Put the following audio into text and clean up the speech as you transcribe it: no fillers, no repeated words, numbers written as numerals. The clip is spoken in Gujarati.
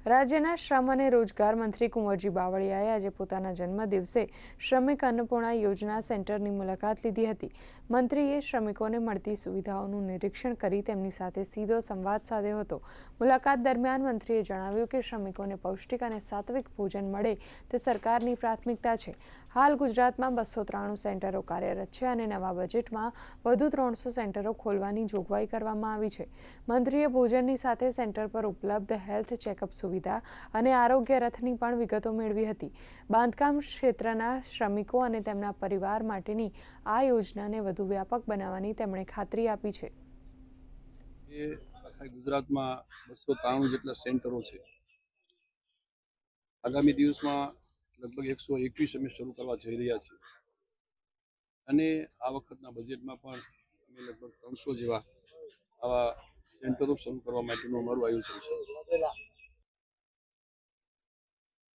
રાજ્યના શ્રમ અને રોજગાર મંત્રી કુંવરજી બાવળિયાએ આજે પોતાના જન્મદિવસે શ્રમિક અન્નપૂર્ણા યોજના સેન્ટરની મુલાકાત લીધી હતી। મંત્રીએ શ્રમિકોને મળતી સુવિધાઓનું નિરીક્ષણ કરી તેમની સાથે સીધો સંવાદ સાધ્યો હતો। મુલાકાત દરમિયાન મંત્રીએ જણાવ્યું કે શ્રમિકોને પૌષ્ટિક અને સાત્વિક ભોજન મળે તે સરકારની પ્રાથમિકતા છે। હાલ ગુજરાતમાં 293 સેન્ટરો કાર્યરત છે અને નવા બજેટમાં વધુ 300 સેન્ટરો ખોલવાની જોગવાઈ કરવામાં આવી છે। મંત્રીએ ભોજનની સાથે સેન્ટર પર ઉપલબ્ધ હેલ્થ ચેકઅપ સુવિધા અને આરોગ્ય રથની પણ વિગતો મેળવી હતી। બાંધકામ ક્ષેત્રના શ્રમિકો અને તેમના પરિવાર માટેની આ યોજનાને વધુ વ્યાપક બનાવવાની તેમણે ખાતરી આપી છે। ગુજરાતમાં 293 જેટલા સેન્ટરો છે। આગામી દિવસમાં લગભગ 121 અમે શરૂ કરવા જઈ રહ્યા છીએ અને આ વખતના બજેટમાં પણ અમે લગભગ 300 જેવા આવા સેન્ટરો શરૂ કરવા માટેનું અમારું આયોજન છે।